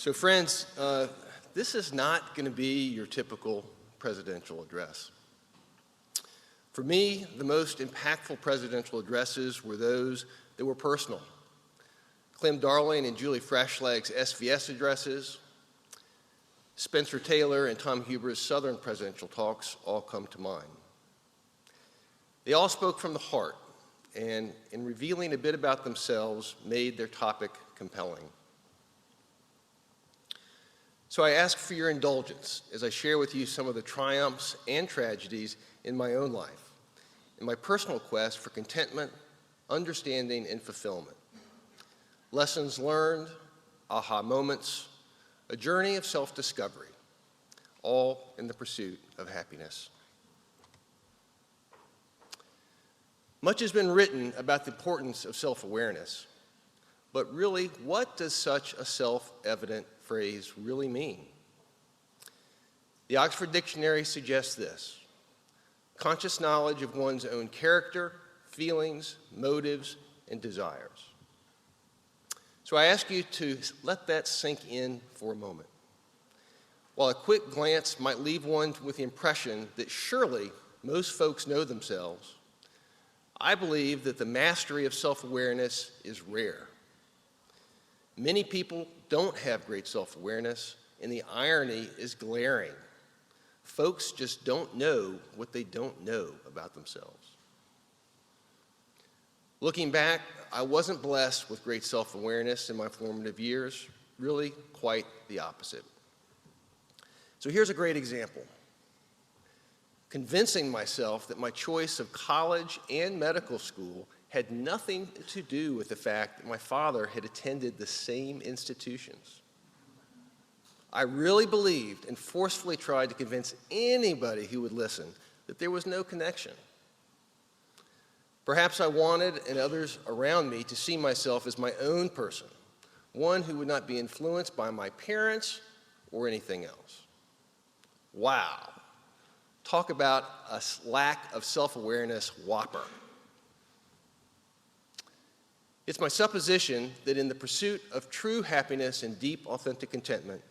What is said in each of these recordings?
So friends, this is not going to be your typical presidential address. For me, the most impactful presidential addresses were those that were personal. Clem Darling and Julie Freshlag's SVS addresses, Spencer Taylor and Tom Huber's Southern presidential talks all come to mind. They all spoke from the heart, and in revealing a bit about themselves, made their topic compelling. So I ask for your indulgence as I share with you some of the triumphs and tragedies in my own life, in my personal quest for contentment, understanding, and fulfillment. Lessons learned, aha moments, a journey of self-discovery, all in the pursuit of happiness. Much has been written about the importance of self-awareness, but really, what does such a self-evident phrase really mean? The Oxford Dictionary suggests this: conscious knowledge of one's own character, feelings, motives, and desires. So I ask you to let that sink in for a moment. While a quick glance might leave one with the impression that surely most folks know themselves, I believe that the mastery of self-awareness is rare. Many people don't have great self-awareness, and the irony is glaring. Folks just don't know what they don't know about themselves. Looking back, I wasn't blessed with great self-awareness in my formative years, really quite the opposite. So here's a great example. Convincing myself that my choice of college and medical school had nothing to do with the fact that my father had attended the same institutions. I really believed and forcefully tried to convince anybody who would listen that there was no connection. Perhaps I wanted, and others around me, to see myself as my own person, one who would not be influenced by my parents or anything else. Wow. Talk about a lack of self-awareness whopper. It's my supposition that in the pursuit of true happiness and deep, authentic contentment,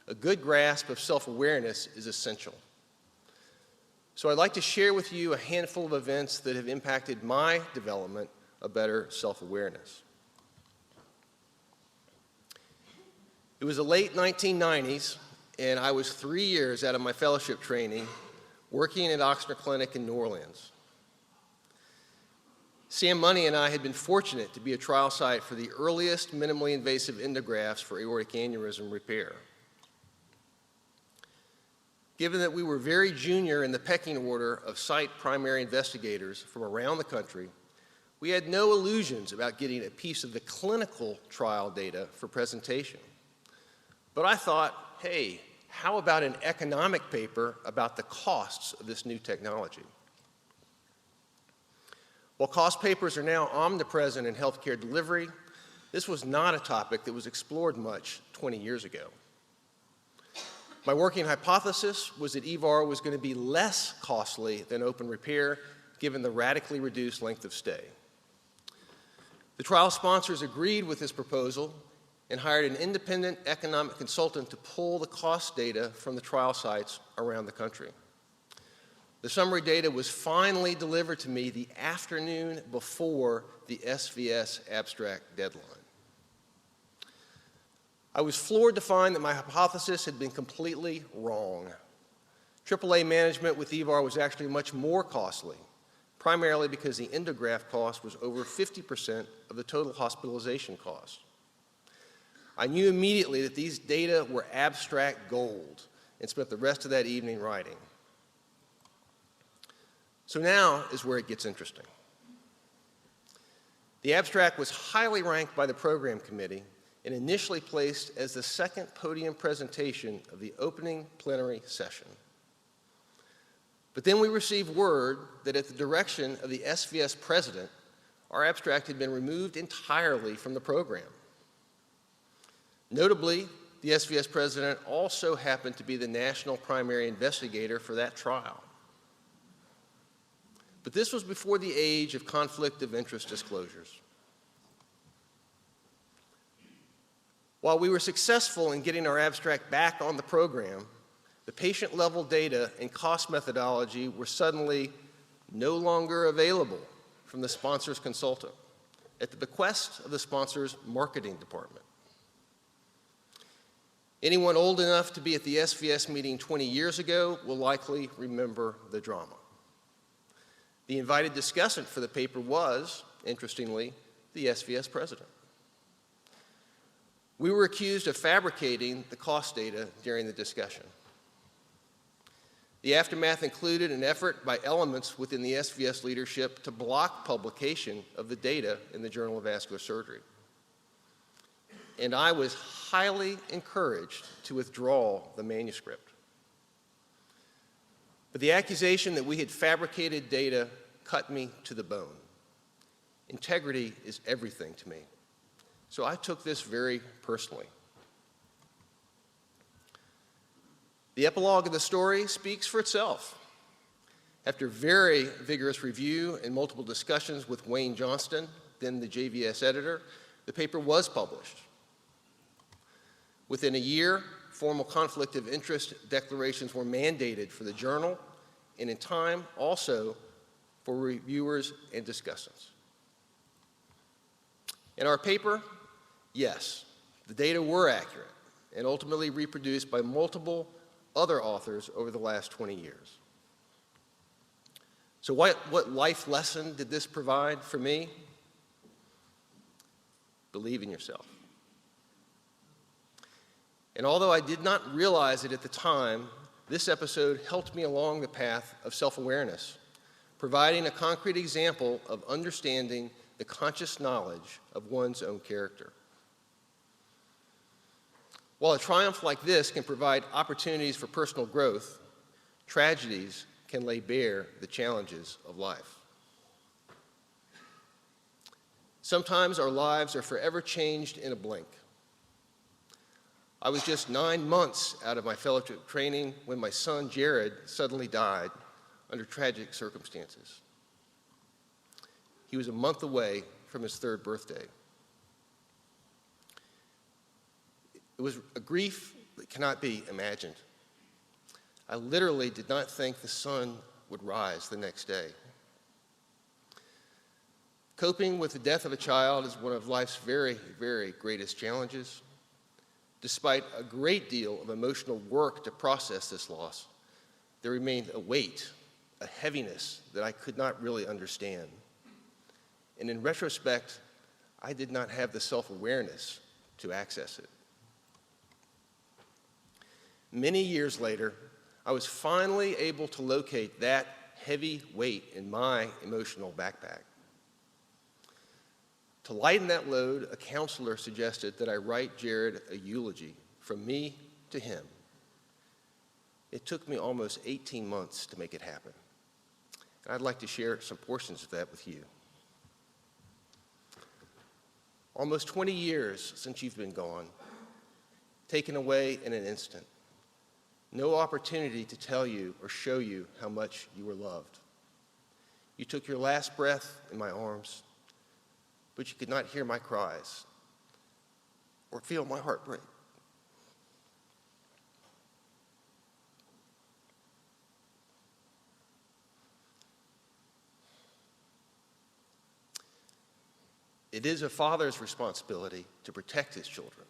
a good grasp of self-awareness is essential. So I'd like to share with you a handful of events that have impacted my development of better self-awareness. It was the late 1990s, and I was 3 years out of my fellowship training working at Ochsner Clinic in New Orleans. Sam Money and I had been fortunate to be a trial site for the earliest minimally invasive endografts for aortic aneurysm repair. Given that we were very junior in the pecking order of site primary investigators from around the country, we had no illusions about getting a piece of the clinical trial data for presentation. But I thought, hey, how about an economic paper about the costs of this new technology? While cost papers are now omnipresent in healthcare delivery, this was not a topic that was explored much 20 years ago. My working hypothesis was that EVAR was going to be less costly than open repair, given the radically reduced length of stay. The trial sponsors agreed with this proposal and hired an independent economic consultant to pull the cost data from the trial sites around the country. The summary data was finally delivered to me the afternoon before the SVS abstract deadline. I was floored to find that my hypothesis had been completely wrong. AAA management with EVAR was actually much more costly, primarily because the endograft cost was over 50% of the total hospitalization cost. I knew immediately that these data were abstract gold and spent the rest of that evening writing. So now is where it gets interesting. The abstract was highly ranked by the program committee and initially placed as the second podium presentation of the opening plenary session. But then we received word that at the direction of the SVS president, our abstract had been removed entirely from the program. Notably, the SVS president also happened to be the national primary investigator for that trial. But this was before the age of conflict of interest disclosures. While we were successful in getting our abstract back on the program, the patient-level data and cost methodology were suddenly no longer available from the sponsor's consultant at the bequest of the sponsor's marketing department. Anyone old enough to be at the SVS meeting 20 years ago will likely remember the drama. The invited discussant for the paper was, interestingly, the SVS president. We were accused of fabricating the cost data during the discussion. The aftermath included an effort by elements within the SVS leadership to block publication of the data in the Journal of Vascular Surgery. And I was highly encouraged to withdraw the manuscript. But the accusation that we had fabricated data cut me to the bone. Integrity is everything to me. So I took this very personally. The epilogue of the story speaks for itself. After very vigorous review and multiple discussions with Wayne Johnston, then the JVS editor, the paper was published. Within a year, formal conflict of interest declarations were mandated for the journal, and in time also for reviewers and discussants. In our paper, yes, the data were accurate and ultimately reproduced by multiple other authors over the last 20 years. So what life lesson did this provide for me? Believe in yourself. And although I did not realize it at the time, this episode helped me along the path of self-awareness, providing a concrete example of understanding the conscious knowledge of one's own character. While a triumph like this can provide opportunities for personal growth, tragedies can lay bare the challenges of life. Sometimes our lives are forever changed in a blink. I was just 9 months out of my fellowship training when my son Jared suddenly died under tragic circumstances. He was a month away from his 3rd birthday. It was a grief that cannot be imagined. I literally did not think the sun would rise the next day. Coping with the death of a child is one of life's very, very greatest challenges. Despite a great deal of emotional work to process this loss, there remained a weight, a heaviness that I could not really understand. And in retrospect, I did not have the self-awareness to access it. Many years later, I was finally able to locate that heavy weight in my emotional backpack. To lighten that load, a counselor suggested that I write Jared a eulogy from me to him. It took me almost 18 months to make it happen. And I'd like to share some portions of that with you. Almost 20 years since you've been gone, taken away in an instant. No opportunity to tell you or show you how much you were loved. You took your last breath in my arms, but you could not hear my cries or feel my heart break. It is a father's responsibility to protect his children.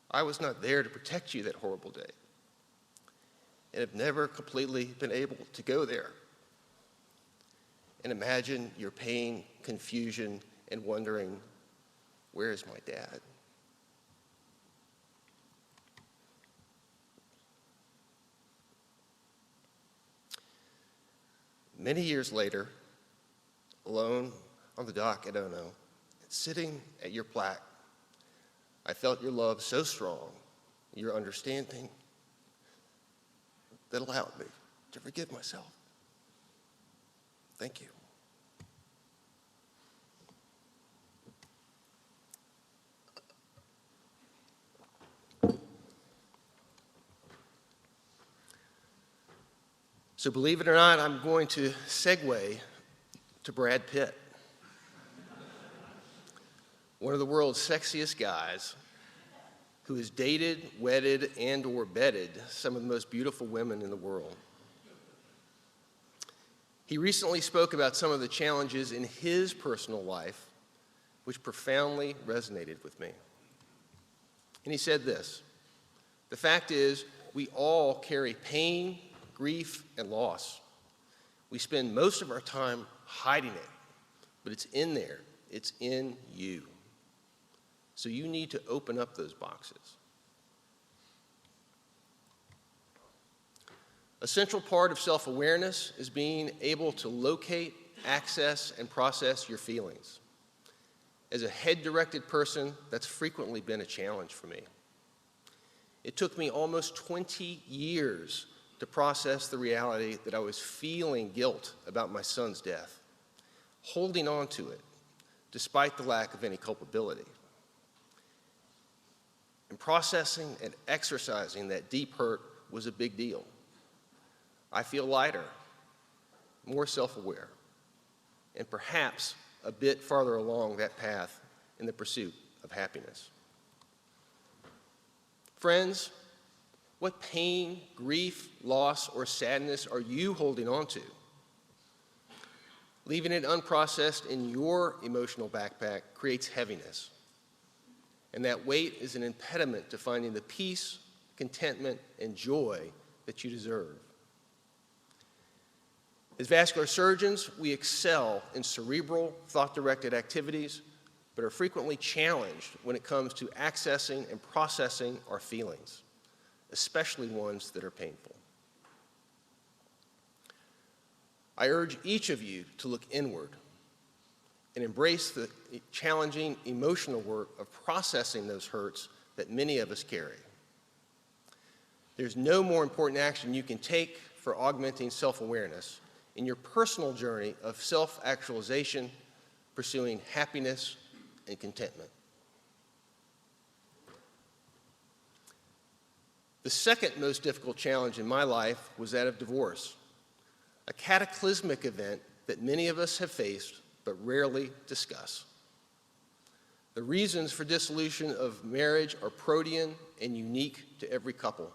I was not there to protect you that horrible day, and have never completely been able to go there and imagine your pain, confusion, and wondering, where is my dad? Many years later, alone on the dock at Ono, and sitting at your plaque, I felt your love so strong, your understanding, that allowed me to forgive myself. Thank you. So believe it or not, I'm going to segue to Brad Pitt. one of the world's sexiest guys, who has dated, wedded, and/or bedded some of the most beautiful women in the world. He recently spoke about some of the challenges in his personal life, which profoundly resonated with me. And he said this: "The fact is, we all carry pain, grief, and loss. We spend most of our time hiding it, but it's in there. It's in you. So you need to open up those boxes." A central part of self-awareness is being able to locate, access, and process your feelings. As a head-directed person, that's frequently been a challenge for me. It took me almost 20 years to process the reality that I was feeling guilt about my son's death, holding on to it, despite the lack of any culpability. And processing and exercising that deep hurt was a big deal. I feel lighter, more self-aware, and perhaps a bit farther along that path in the pursuit of happiness. Friends, what pain, grief, loss, or sadness are you holding on to? Leaving it unprocessed in your emotional backpack creates heaviness, and that weight is an impediment to finding the peace, contentment, and joy that you deserve. As vascular surgeons, we excel in cerebral, thought-directed activities, but are frequently challenged when it comes to accessing and processing our feelings, especially ones that are painful. I urge each of you to look inward and embrace the challenging emotional work of processing those hurts that many of us carry. There's no more important action you can take for augmenting self-awareness in your personal journey of self-actualization, pursuing happiness and contentment. The second most difficult challenge in my life was that of divorce, a cataclysmic event that many of us have faced but rarely discuss. The reasons for dissolution of marriage are protean and unique to every couple.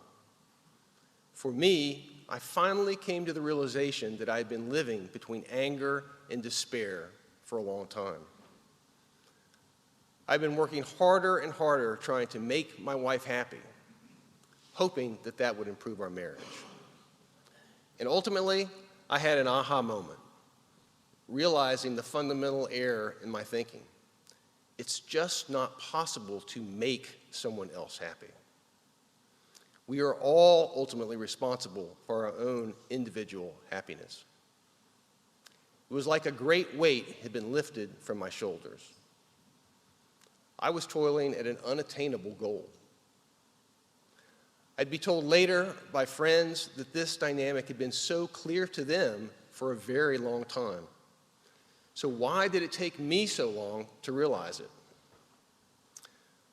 For me, I finally came to the realization that I had been living between anger and despair for a long time. I've been working harder and harder trying to make my wife happy, hoping that that would improve our marriage. And ultimately, I had an aha moment, realizing the fundamental error in my thinking. It's just not possible to make someone else happy. We are all ultimately responsible for our own individual happiness. It was like a great weight had been lifted from my shoulders. I was toiling at an unattainable goal. I'd be told later by friends that this dynamic had been so clear to them for a very long time. So why did it take me so long to realize it?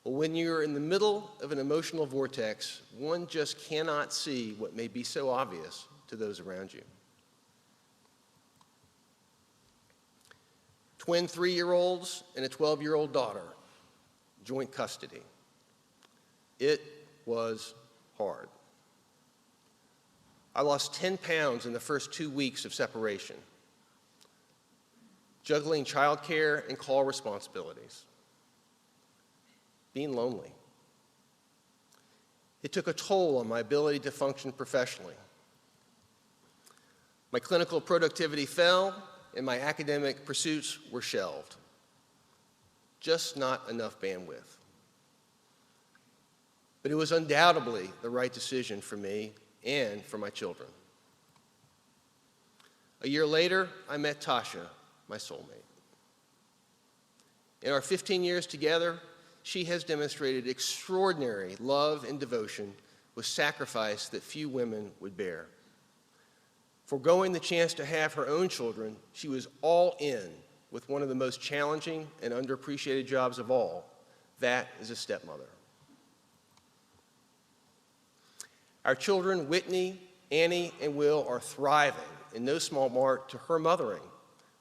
Well, when you're in the middle of an emotional vortex, one just cannot see what may be so obvious to those around you. Twin 3-year-olds and a 12-year-old daughter, joint custody. It was hard. I lost 10 pounds in the first 2 weeks of separation, juggling childcare and call responsibilities, being lonely. It took a toll on my ability to function professionally. My clinical productivity fell, and my academic pursuits were shelved. Just not enough bandwidth. But it was undoubtedly the right decision for me and for my children. A year later, I met Tasha, my soulmate. In our 15 years together, she has demonstrated extraordinary love and devotion with sacrifice that few women would bear. Foregoing the chance to have her own children, she was all in with one of the most challenging and underappreciated jobs of all, that is a stepmother. Our children, Whitney, Annie, and Will, are thriving in no small part to her mothering,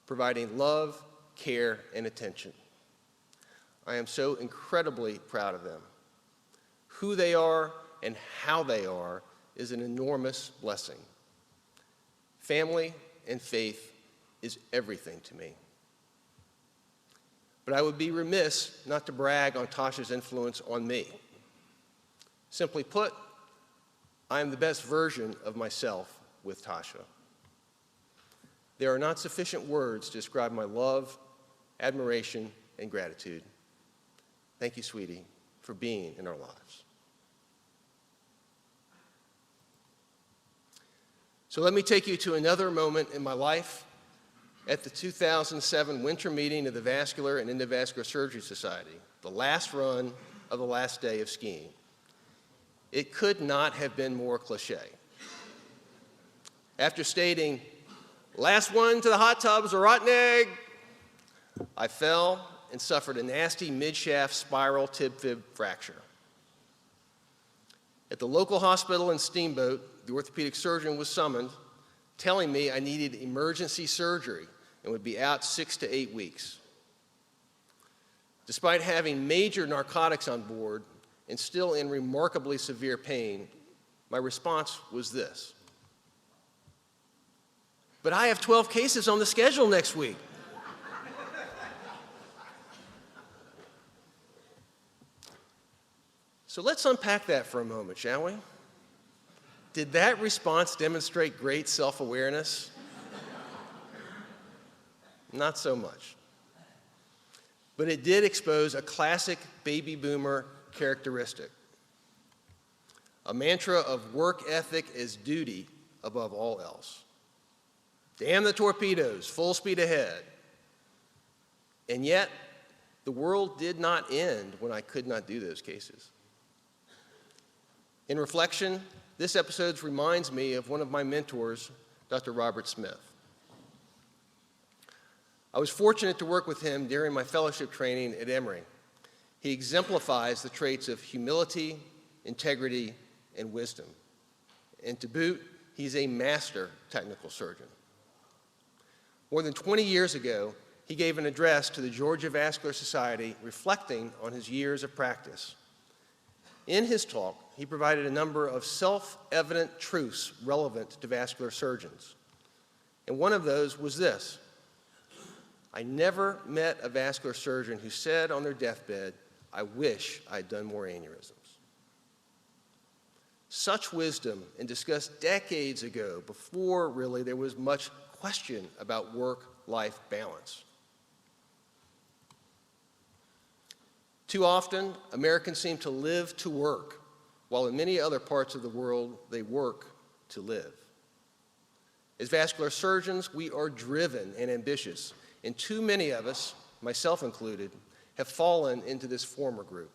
providing love, care, and attention. I am so incredibly proud of them. Who they are and how they are is an enormous blessing. Family and faith is everything to me. But I would be remiss not to brag on Tasha's influence on me. Simply put, I am the best version of myself with Tasha. There are not sufficient words to describe my love, admiration, and gratitude. Thank you, sweetie, for being in our lives. So let me take you to another moment in my life at the 2007 winter meeting of the Vascular and Endovascular Surgery Society, the last run of the last day of skiing. It could not have been more cliche. After stating, "Last one to the hot tub's a rotten egg," I fell and suffered a nasty mid-shaft spiral tib-fib fracture. At the local hospital in Steamboat, the orthopedic surgeon was summoned, telling me I needed emergency surgery and would be out 6 to 8 weeks. Despite having major narcotics on board and still in remarkably severe pain, my response was this: "But I have 12 cases on the schedule next week." So let's unpack that for a moment, shall we? Did that response demonstrate great self-awareness? Not so much. But it did expose a classic baby boomer characteristic, a mantra of work ethic as duty above all else. Damn the torpedoes, full speed ahead. And yet, the world did not end when I could not do those cases. In reflection, this episode reminds me of one of my mentors, Dr. Robert Smith. I was fortunate to work with him during my fellowship training at Emory. He exemplifies the traits of humility, integrity, and wisdom. And to boot, he's a master technical surgeon. More than 20 years ago, he gave an address to the Georgia Vascular Society reflecting on his years of practice. In his talk, he provided a number of self-evident truths relevant to vascular surgeons. And one of those was this: I never met a vascular surgeon who said on their deathbed, "I wish I'd done more aneurysms." Such wisdom, and discussed decades ago, before really there was much question about work-life balance. Too often, Americans seem to live to work, while in many other parts of the world, they work to live. As vascular surgeons, we are driven and ambitious, and too many of us, myself included, have fallen into this former group.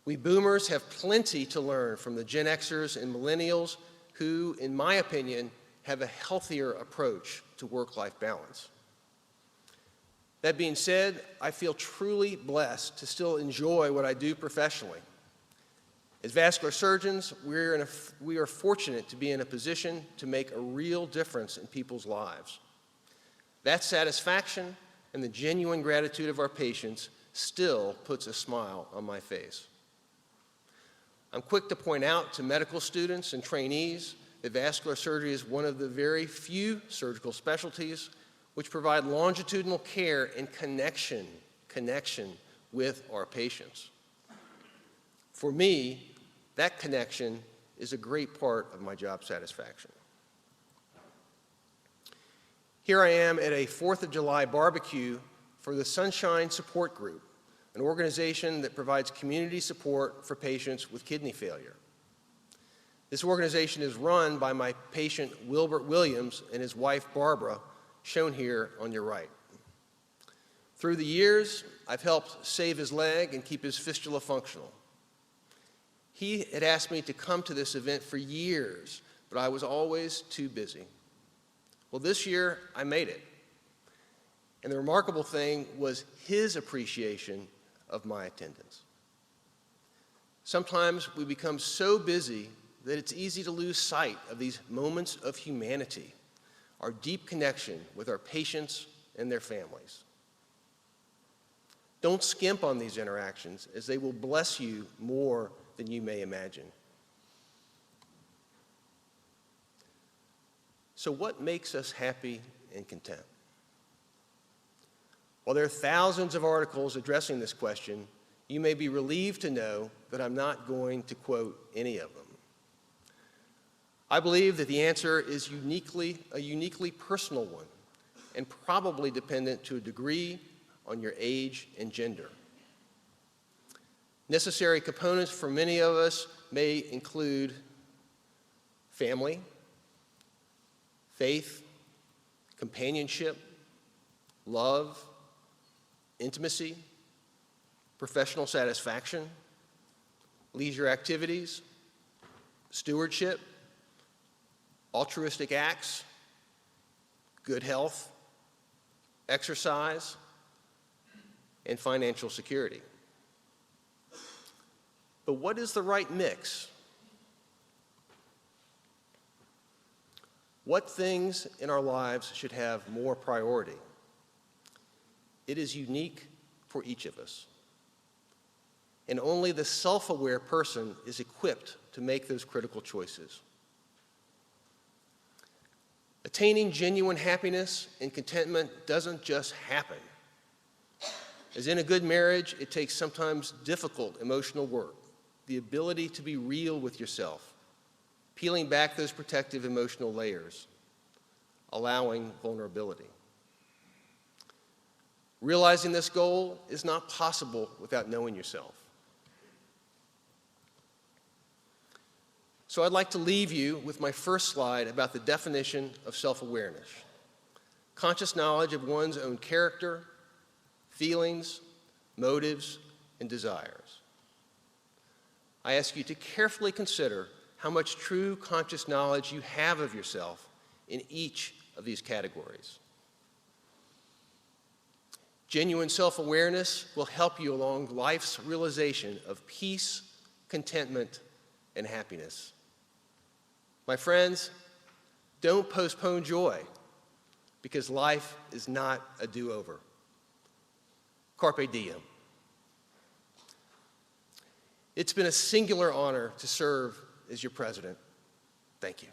We boomers have plenty to learn from the Gen Xers and millennials who, in my opinion, have a healthier approach to work-life balance. That being said, I feel truly blessed to still enjoy what I do professionally. As vascular surgeons, we are fortunate to be in a position to make a real difference in people's lives. That satisfaction and the genuine gratitude of our patients still puts a smile on my face. I'm quick to point out to medical students and trainees that vascular surgery is one of the very few surgical specialties which provide longitudinal care and connection with our patients. For me, that connection is a great part of my job satisfaction. Here I am at a 4th of July barbecue for the Sunshine Support Group, an organization that provides community support for patients with kidney failure. This organization is run by my patient Wilbert Williams and his wife Barbara, shown here on your right. Through the years, I've helped save his leg and keep his fistula functional. He had asked me to come to this event for years, but I was always too busy. Well, this year, I made it. And the remarkable thing was his appreciation of my attendance. Sometimes we become so busy that it's easy to lose sight of these moments of humanity, our deep connection with our patients and their families. Don't skimp on these interactions, as they will bless you more than you may imagine. So what makes us happy and content? While there are thousands of articles addressing this question, you may be relieved to know that I'm not going to quote any of them. I believe that the answer is a uniquely personal one, and probably dependent to a degree on your age and gender. Necessary components for many of us may include family, faith, companionship, love, intimacy, professional satisfaction, leisure activities, stewardship, altruistic acts, good health, exercise, and financial security. But what is the right mix? What things in our lives should have more priority? It is unique for each of us. And only the self-aware person is equipped to make those critical choices. Attaining genuine happiness and contentment doesn't just happen. As in a good marriage, it takes sometimes difficult emotional work, the ability to be real with yourself, peeling back those protective emotional layers, allowing vulnerability. Realizing this goal is not possible without knowing yourself. So I'd like to leave you with my first slide about the definition of self-awareness. Conscious knowledge of one's own character, feelings, motives, and desires. I ask you to carefully consider how much true conscious knowledge you have of yourself in each of these categories. Genuine self-awareness will help you along life's realization of peace, contentment, and happiness. My friends, don't postpone joy, because life is not a do-over. Carpe diem. It's been a singular honor to serve as your president. Thank you.